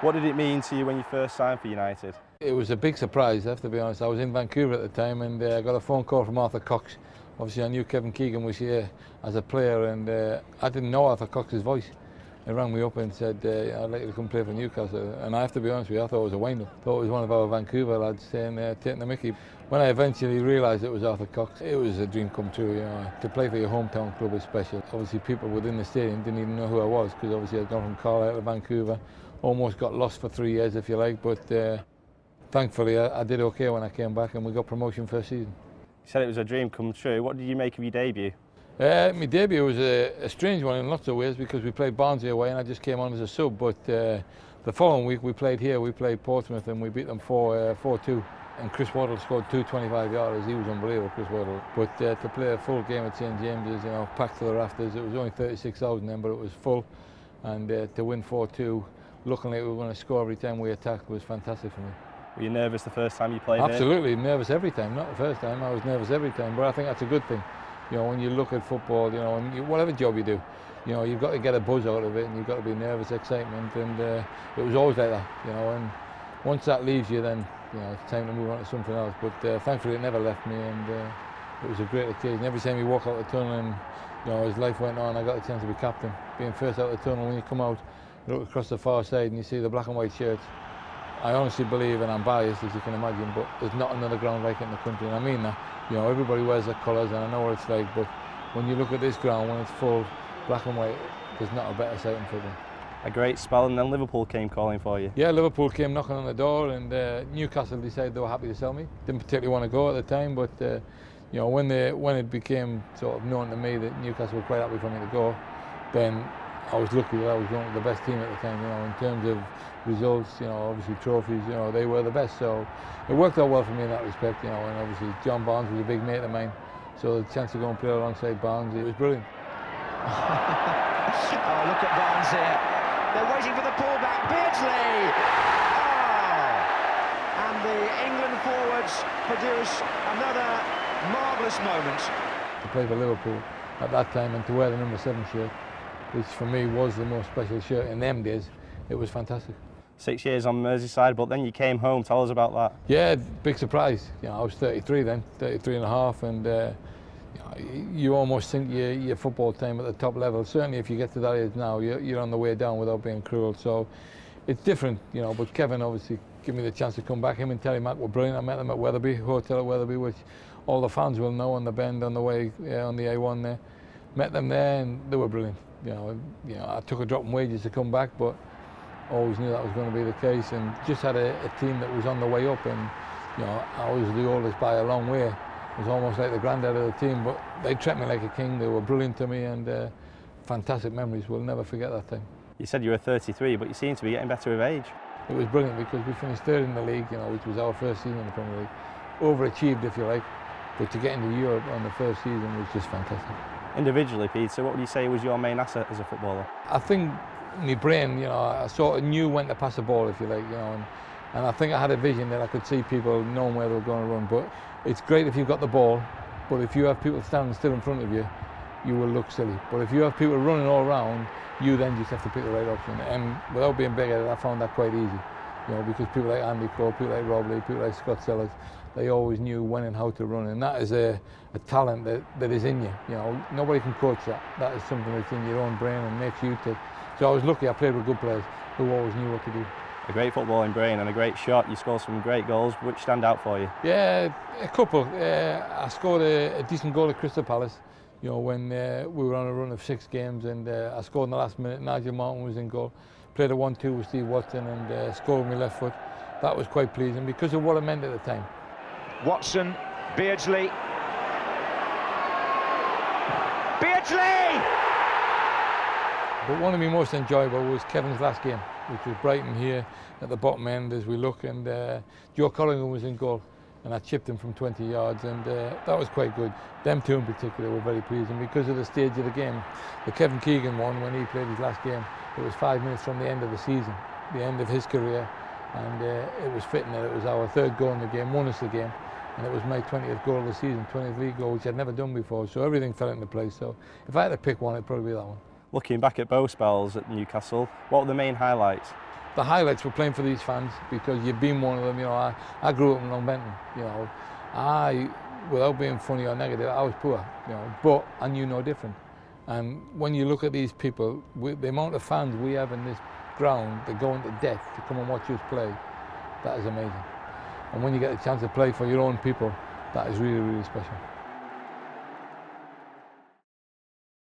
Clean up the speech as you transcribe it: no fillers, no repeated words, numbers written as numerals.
What did it mean to you when you first signed for United? It was a big surprise, I have to be honest. I was in Vancouver at the time and I got a phone call from Arthur Cox. Obviously I knew Kevin Keegan was here as a player and I didn't know Arthur Cox's voice. He rang me up and said, I'd like you to come play for Newcastle. And I have to be honest with you, I thought it was a wind-up. I thought it was one of our Vancouver lads saying, taking the mickey. When I eventually realised it was Arthur Cox, it was a dream come true. You know, to play for your hometown club is special. Obviously people within the stadium didn't even know who I was because obviously I'd gone from Carlisle to Vancouver. Almost got lost for 3 years if you like, but thankfully I did okay when I came back and we got promotion first season. You said it was a dream come true. What did you make of your debut? My debut was a strange one in lots of ways because we played Barnsley away and I just came on as a sub, but the following week we played here, we played Portsmouth and we beat them 4-2 and Chris Waddle scored 2 25-yarders. He was unbelievable, Chris Waddle. But to play a full game at St James's, you know, packed to the rafters, it was only 36,000 then, but it was full, and to win 4-2, looking like we were going to score every time we attacked was fantastic for me. Were you nervous the first time you played Absolutely, nervous every time, not the first time, I was nervous every time, but I think that's a good thing. You know, when you look at football, you know, and whatever job you do, you know, you've got to get a buzz out of it and you've got to be nervous, excitement, and it was always like that, you know, and once that leaves you then, you know, it's time to move on to something else, but thankfully it never left me and it was a great occasion. Every time you walk out the tunnel and, you know, as life went on, I got a chance to be captain. Being first out the tunnel, when you come out, you look across the far side and you see the black and white shirts, I honestly believe, and I'm biased as you can imagine, but there's not another ground like it in the country, and I mean that. You know, everybody wears their colours, and I know what it's like, but when you look at this ground, when it's full, black and white, there's not a better sight in football. A great spell, and then Liverpool came calling for you. Yeah, Liverpool came knocking on the door, and Newcastle decided they were happy to sell me. Didn't particularly want to go at the time, but you know, when it became sort of known to me that Newcastle were quite happy for me to go, then I was lucky that I was going to the best team at the time, you know, in terms of results, you know, obviously trophies, you know, they were the best, so it worked out well for me in that respect, you know, and obviously John Barnes was a big mate of mine, so the chance to go and play alongside Barnes, it was brilliant. Oh, look at Barnes here. They're waiting for the pullback. Beardsley! Oh! And the England forwards produce another marvellous moment. To play for Liverpool at that time and to wear the number 7 shirt, which for me was the most special shirt in them days, it was fantastic. 6 years on Merseyside, but then you came home. Tell us about that. Yeah, big surprise. You know, I was 33 then, 33 and a half, and you know, you almost think your football time at the top level. Certainly if you get to that age now, you're on the way down without being cruel. So it's different, you know, but Kevin obviously gave me the chance to come back. Him and Terry Mack were brilliant. I met them at Wetherby, hotel at Wetherby, which all the fans will know on the bend on the way on the A1 there. Met them there and they were brilliant. You know, I took a drop in wages to come back, but always knew that was going to be the case, and just had a team that was on the way up, and you know, I was the oldest by a long way. It was almost like the granddad of the team, but they treated me like a king. They were brilliant to me, and fantastic memories. We'll never forget that time. You said you were 33, but you seem to be getting better with age. It was brilliant because we finished 3rd in the league, you know, which was our first season in the Premier League. Overachieved, if you like, but to get into Europe on the first season was just fantastic. Individually, Peter, what would you say was your main asset as a footballer? I think my brain, you know, I sort of knew when to pass the ball, if you like, you know, and I think I had a vision that I could see people knowing where they were going to run. But it's great if you've got the ball, but if you have people standing still in front of you, you will look silly. But if you have people running all around, you then just have to pick the right option. And without being big-headed, I found that quite easy, you know, because people like Andy Cole, people like Rob Lee, people like Scott Sellers, they always knew when and how to run, and that is a talent that is in you. You know, nobody can coach that. That is something that's in your own brain and makes you tick. So I was lucky I played with good players who always knew what to do. A great footballing brain and a great shot. You scored some great goals. Which stand out for you? Yeah, a couple. I scored a decent goal at Crystal Palace, you know, when we were on a run of 6 games, and I scored in the last minute. Nigel Martin was in goal. Played a 1-2 with Steve Watson and scored with my left foot. That was quite pleasing because of what it meant at the time. Watson, Beardsley. Beardsley! But one of my most enjoyable was Kevin's last game, which was Brighton here at the bottom end as we look, and Joe Collingham was in goal, and I chipped him from 20 yards, and that was quite good. Them two in particular were very pleasing because of the stage of the game. The Kevin Keegan one, when he played his last game, it was 5 minutes from the end of the season, the end of his career, and it was fitting that it was our 3rd goal in the game, won us the game, and it was my 20th goal of the season, 20th league goal, which I'd never done before, so everything fell into place. So if I had to pick one, it'd probably be that one. Looking back at both spells at Newcastle, what were the main highlights? The highlights were playing for these fans, because you've been one of them. You know, I grew up in Long Benton. You know, without being funny or negative, I was poor. You know, but I knew no different. And when you look at these people, the amount of fans we have in this ground that go into debt to come and watch us play, that is amazing. And when you get a chance to play for your own people, that is really, really special.